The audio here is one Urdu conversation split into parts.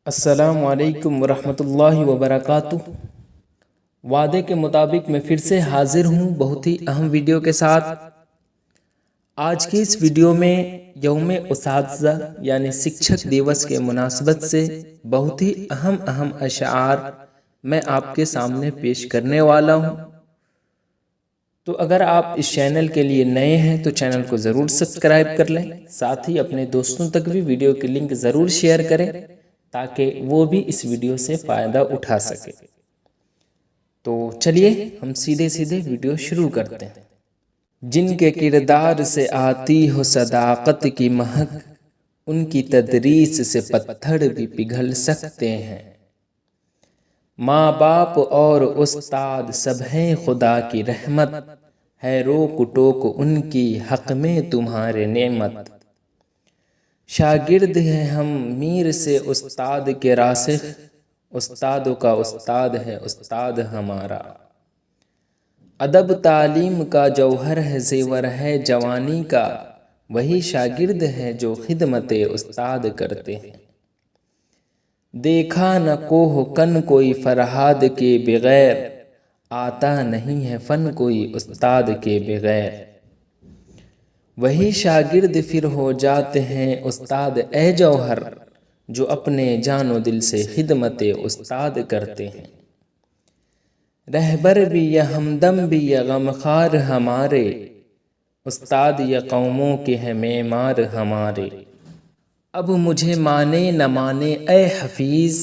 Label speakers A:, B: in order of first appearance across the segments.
A: السلام علیکم ورحمۃ اللہ وبرکاتہ۔ وعدے کے مطابق میں پھر سے حاضر ہوں بہت ہی اہم ویڈیو کے ساتھ۔ آج کی اس ویڈیو میں یوم اساتذہ یعنی شکشک دیوس کے مناسبت سے بہت ہی اہم اشعار میں آپ کے سامنے پیش کرنے والا ہوں۔ تو اگر آپ اس چینل کے لیے نئے ہیں تو چینل کو ضرور سبسکرائب کر لیں، ساتھ ہی اپنے دوستوں تک بھی ویڈیو کی لنک ضرور شیئر کریں تاکہ وہ بھی اس ویڈیو سے فائدہ اٹھا سکے۔ تو چلیے ہم سیدھے ویڈیو شروع کرتے ہیں۔ جن کے کردار سے آتی ہو صداقت کی مہک، ان کی تدریس سے پتھر بھی پگھل سکتے ہیں۔ ماں باپ اور استاد سب ہیں خدا کی رحمت، ہے روک ٹوک ان کی حق میں تمہارے نعمت۔ شاگرد ہیں ہم میر سے استاد کے راسخ، استادوں کا استاد ہے استاد ہمارا۔ ادب تعلیم کا جوہر ہے زیور ہے جوانی کا، وہی شاگرد ہے جو خدمت استاد کرتے ہیں۔ دیکھا نہ کوہ کن کوئی فرہاد کے بغیر، آتا نہیں ہے فن کوئی استاد کے بغیر۔ وہی شاگرد پھر ہو جاتے ہیں استاد اے جوہر، جو اپنے جان و دل سے خدمت استاد کرتے ہیں۔ رہبر بھی یا ہمدم بھی یا غمخوار ہمارے، استاد یا قوموں کے ہیں معمار ہمارے۔ اب مجھے مانے نہ مانے اے حفیظ،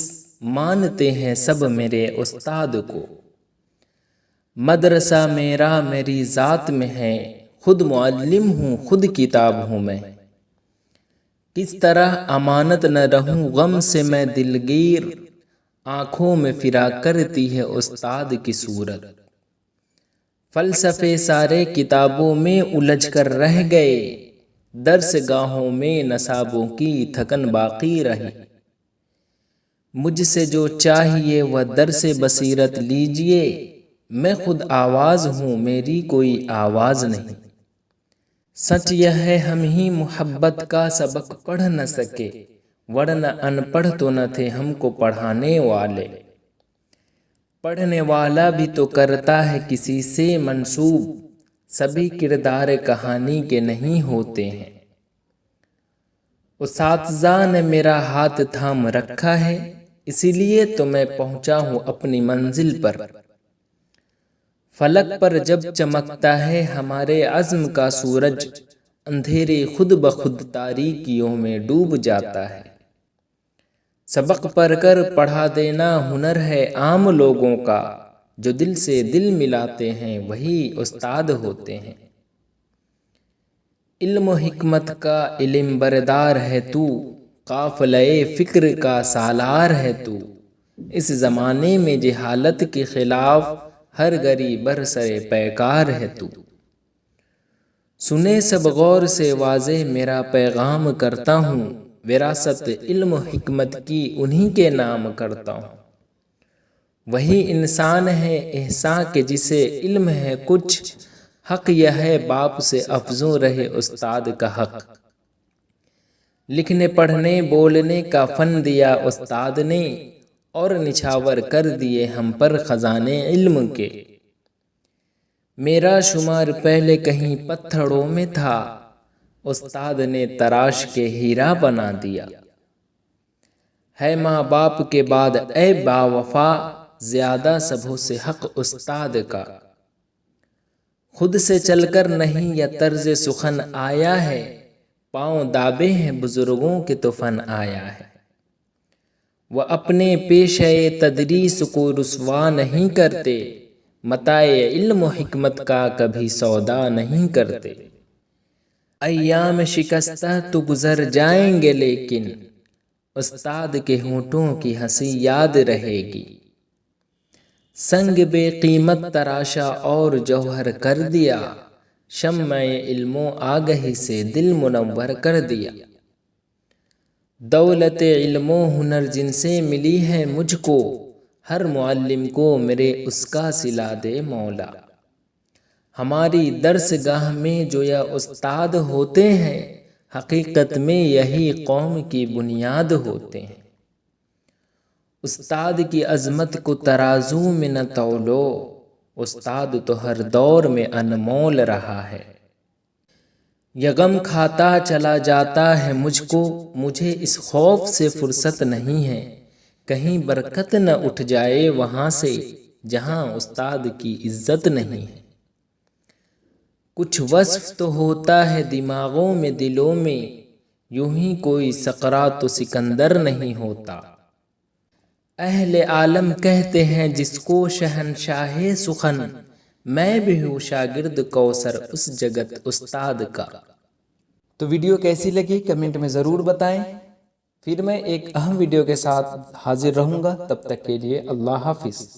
A: مانتے ہیں سب میرے استاد کو۔ مدرسہ میرا میری ذات میں ہے، خود معلم ہوں خود کتاب ہوں میں۔ کس طرح امانت نہ رہوں غم سے میں دلگیر، آنکھوں میں پھرا کرتی ہے استاد کی صورت۔ فلسفے سارے کتابوں میں الجھ کر رہ گئے، درس گاہوں میں نصابوں کی تھکن باقی رہی۔ مجھ سے جو چاہیے وہ درس بصیرت لیجئے، میں خود آواز ہوں میری کوئی آواز نہیں۔ سچ یہ ہے ہم ہی محبت کا سبق پڑھ نہ سکے، ورنہ ان پڑھ تو نہ تھے ہم کو پڑھانے والے۔ پڑھنے والا بھی تو کرتا ہے کسی سے منسوب، سبھی کردار کہانی کے نہیں ہوتے ہیں۔ اساتذہ نے میرا ہاتھ تھام رکھا ہے، اسی لیے تو میں پہنچا ہوں اپنی منزل پر۔ فلک پر جب چمکتا ہے ہمارے عزم کا سورج، اندھیرے خود بخود تاریکیوں میں ڈوب جاتا ہے۔ سبق پڑھ کر پڑھا دینا ہنر ہے عام لوگوں کا، جو دل سے دل ملاتے ہیں وہی استاد ہوتے ہیں۔ علم و حکمت کا علم بردار ہے تو، قافلہ فکر کا سالار ہے تو۔ اس زمانے میں جہالت کے خلاف ہر گری برسر پیکار ہے تو۔ سنے سب غور سے واضح میرا پیغام کرتا ہوں، وراثت علم و حکمت کی انہی کے نام کرتا ہوں۔ وہی انسان ہے احسان کے جسے علم ہے کچھ، حق یہ ہے باپ سے افزوں رہے استاد کا حق۔ لکھنے پڑھنے بولنے کا فن دیا استاد نے، اور نچھاور کر دیے ہم پر خزانے علم کے۔ میرا شمار پہلے کہیں پتھروں میں تھا، استاد نے تراش کے ہیرا بنا دیا۔ ہے ماں باپ کے بعد اے باوفا، زیادہ سبھوں سے حق استاد کا۔ خود سے چل کر نہیں یا طرز سخن آیا ہے، پاؤں دابے ہیں بزرگوں کے تو فن آیا ہے۔ وہ اپنے پیشہ تدریس کو رسوا نہیں کرتے، متاع علم و حکمت کا کبھی سودا نہیں کرتے۔ ایام شکستہ تو گزر جائیں گے لیکن، استاد کے ہونٹوں کی ہنسی یاد رہے گی۔ سنگ بے قیمت تراشا اور جوہر کر دیا، شمع علم و آگہی سے دل منور کر دیا۔ دولت علم و ہنر جن سے ملی ہے مجھ کو، ہر معلم کو میرے اس کا صلہ دے مولا۔ ہماری درس گاہ میں جو یہ استاد ہوتے ہیں، حقیقت میں یہی قوم کی بنیاد ہوتے ہیں۔ استاد کی عظمت کو ترازو میں نہ تولو، استاد تو ہر دور میں انمول رہا ہے۔ یہ غم کھاتا چلا جاتا ہے مجھ کو، مجھے اس خوف سے فرصت نہیں ہے، کہیں برکت نہ اٹھ جائے وہاں سے جہاں استاد کی عزت نہیں ہے۔ کچھ وصف تو ہوتا ہے دماغوں میں دلوں میں، یوں ہی کوئی سقراط و سکندر نہیں ہوتا۔ اہل عالم کہتے ہیں جس کو شہنشاہ سخن، میں بھی ہوں شاگرد کوثر اس جگت استاد کا۔ تو ویڈیو کیسی لگی کمنٹ میں ضرور بتائیں، پھر میں ایک اہم ویڈیو کے ساتھ حاضر رہوں گا، تب تک کے لیے اللہ حافظ۔